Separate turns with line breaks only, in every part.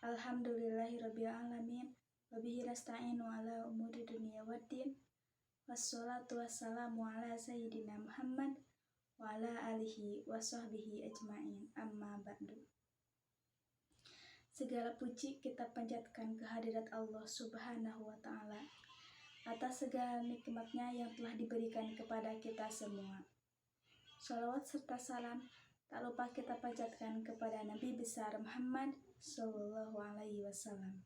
Alhamdulillahirabbil alamin wa bihi nasta'inu ala umuri dunya waddin. Wassalatu wassalamu ala sayyidina Muhammad wa ala alihi wa sahbihi ajma'in. Amma ba'du. Segala puji kita panjatkan kehadirat Allah Subhanahu wa ta'ala atas segala nikmatnya yang telah diberikan kepada kita semua. Shalawat serta salam tak lupa kita panjatkan kepada Nabi besar Muhammad Sallallahu Alaihi Wasallam.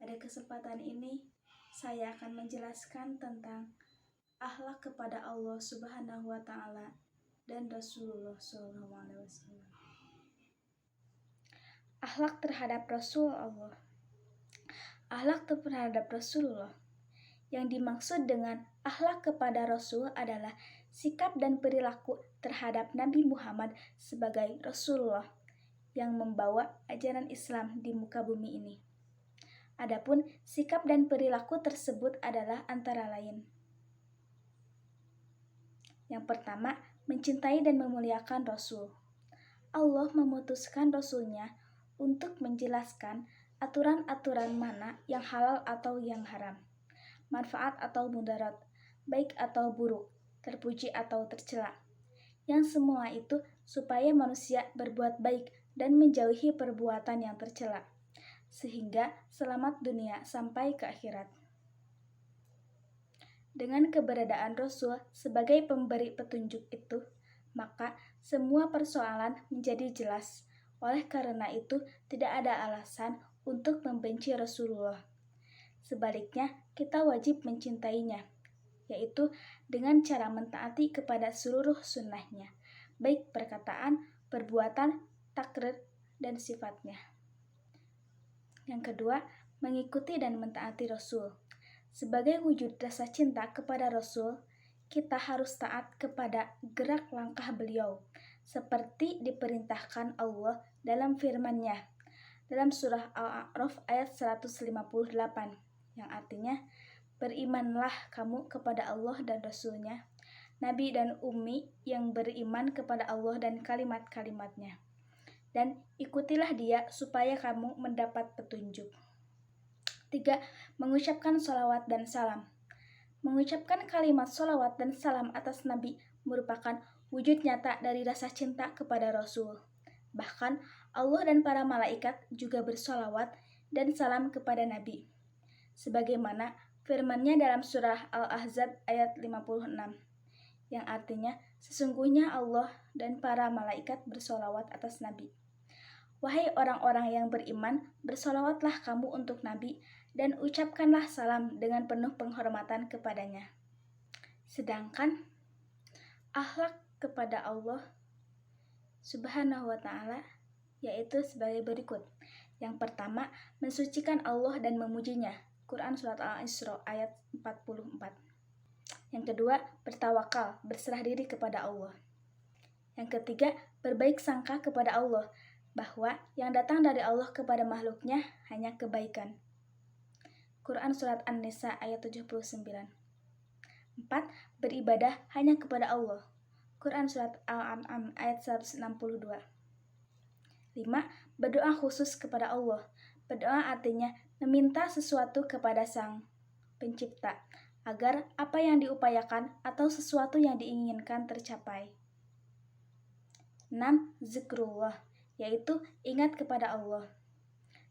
Pada kesempatan ini, saya akan menjelaskan tentang akhlak kepada Allah Subhanahu Wa Taala dan Rasulullah Sallallahu Alaihi Wasallam. Akhlak terhadap Rasulullah. Akhlak terhadap Rasulullah. Yang dimaksud dengan akhlak kepada Rasul adalah sikap dan perilaku terhadap Nabi Muhammad sebagai Rasulullah yang membawa ajaran Islam di muka bumi ini. Adapun sikap dan perilaku tersebut adalah antara lain. Yang pertama, mencintai dan memuliakan Rasul. Allah memutuskan Rasulnya untuk menjelaskan aturan-aturan mana yang halal atau yang haram, manfaat atau mudarat, baik atau buruk, terpuji atau tercela. Yang semua itu supaya manusia berbuat baik dan menjauhi perbuatan yang tercela, sehingga selamat dunia sampai ke akhirat. Dengan keberadaan Rasul sebagai pemberi petunjuk itu, maka semua persoalan menjadi jelas. Oleh karena itu, tidak ada alasan untuk membenci Rasulullah. Sebaliknya, kita wajib mencintainya, yaitu dengan cara mentaati kepada seluruh sunnahnya, baik perkataan, perbuatan, takrir, dan sifatnya. Yang kedua, mengikuti dan mentaati Rasul. Sebagai wujud rasa cinta kepada Rasul, kita harus taat kepada gerak langkah beliau, seperti diperintahkan Allah dalam firman-Nya, dalam surah Al-A'raf ayat 158, yang artinya, berimanlah kamu kepada Allah dan Rasul-Nya, Nabi dan Ummi yang beriman kepada Allah dan kalimat-kalimatnya. Dan ikutilah dia supaya kamu mendapat petunjuk. 3. Mengucapkan sholawat dan salam. Mengucapkan kalimat sholawat dan salam atas Nabi merupakan wujud nyata dari rasa cinta kepada Rasul. Bahkan Allah dan para malaikat juga bersholawat dan salam kepada Nabi. Sebagaimana firman-Nya dalam surah Al-Ahzab ayat 56, yang artinya, sesungguhnya Allah dan para malaikat bersholawat atas Nabi. Wahai orang-orang yang beriman, bersholawatlah kamu untuk Nabi dan ucapkanlah salam dengan penuh penghormatan kepadanya. Sedangkan akhlak kepada Allah Subhanahu wa ta'ala yaitu sebagai berikut. Yang pertama, mensucikan Allah dan memujinya. Quran surat Al-Isra ayat 44. Yang kedua, bertawakal, berserah diri kepada Allah. Yang ketiga, berbaik sangka kepada Allah, bahwa yang datang dari Allah kepada makhluknya hanya kebaikan. Quran surat An-Nisa ayat 79. 4. Beribadah hanya kepada Allah. Quran surat Al-An'am ayat 162. 5. Berdoa khusus kepada Allah. Berdoa artinya meminta sesuatu kepada Sang Pencipta, agar apa yang diupayakan atau sesuatu yang diinginkan tercapai. 6. Zikrullah, yaitu ingat kepada Allah.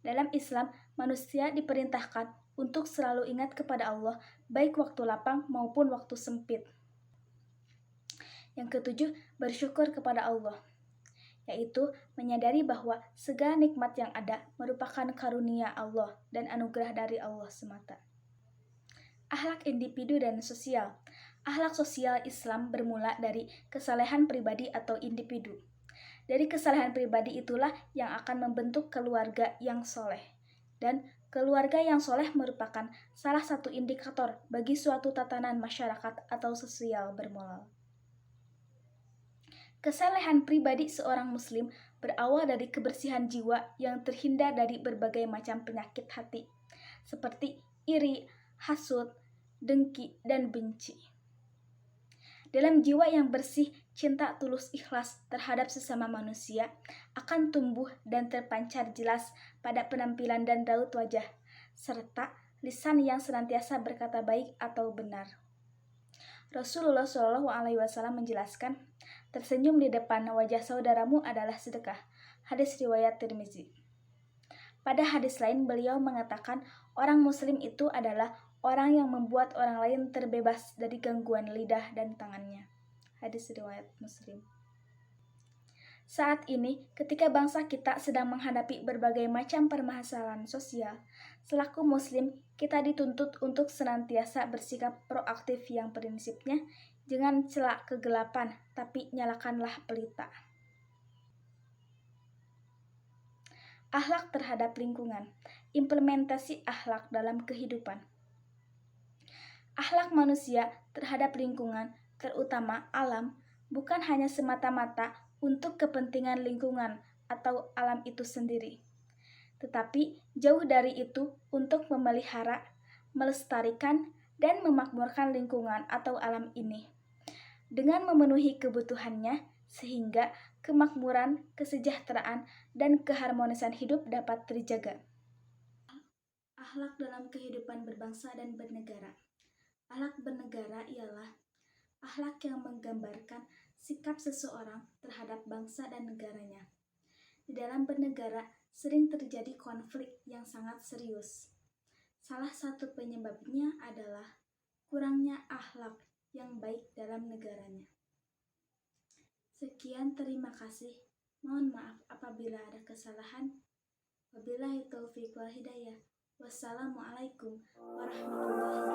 Dalam Islam, manusia diperintahkan untuk selalu ingat kepada Allah, baik waktu lapang maupun waktu sempit. Yang ketujuh, bersyukur kepada Allah, yaitu menyadari bahwa segala nikmat yang ada merupakan karunia Allah dan anugerah dari Allah semata. Akhlak individu dan sosial. Akhlak sosial Islam bermula dari kesalehan pribadi atau individu. Dari kesalehan pribadi itulah yang akan membentuk keluarga yang soleh. Dan keluarga yang soleh merupakan salah satu indikator bagi suatu tatanan masyarakat atau sosial bermoral. Kesalehan pribadi seorang muslim berawal dari kebersihan jiwa yang terhindar dari berbagai macam penyakit hati, seperti iri, hasud, dengki, dan benci. Dalam jiwa yang bersih cinta tulus ikhlas terhadap sesama manusia akan tumbuh dan terpancar jelas pada penampilan dan raut wajah, serta lisan yang senantiasa berkata baik atau benar. Rasulullah Shallallahu Alaihi Wasallam menjelaskan, tersenyum di depan wajah saudaramu adalah sedekah. Hadis riwayat Tirmizi. Pada hadis lain beliau mengatakan orang muslim itu adalah orang yang membuat orang lain terbebas dari gangguan lidah dan tangannya. Hadis riwayat Muslim. Saat ini, ketika bangsa kita sedang menghadapi berbagai macam permasalahan sosial, selaku muslim, kita dituntut untuk senantiasa bersikap proaktif yang prinsipnya, jangan celak kegelapan, tapi nyalakanlah pelita. Akhlak terhadap lingkungan, implementasi akhlak dalam kehidupan. Akhlak manusia terhadap lingkungan, terutama alam, bukan hanya semata-mata untuk kepentingan lingkungan atau alam itu sendiri, tetapi jauh dari itu untuk memelihara, melestarikan, dan memakmurkan lingkungan atau alam ini dengan memenuhi kebutuhannya sehingga kemakmuran, kesejahteraan, dan keharmonisan hidup dapat terjaga. Akhlak dalam kehidupan berbangsa dan bernegara. Akhlak bernegara ialah akhlak yang menggambarkan sikap seseorang terhadap bangsa dan negaranya. Di dalam bernegara sering terjadi konflik yang sangat serius. Salah satu penyebabnya adalah kurangnya akhlak yang baik dalam negaranya. Sekian, terima kasih. Mohon maaf apabila ada kesalahan. Wabillahi taufiq wal hidayah. Wassalamualaikum warahmatullahi wabarakatuh.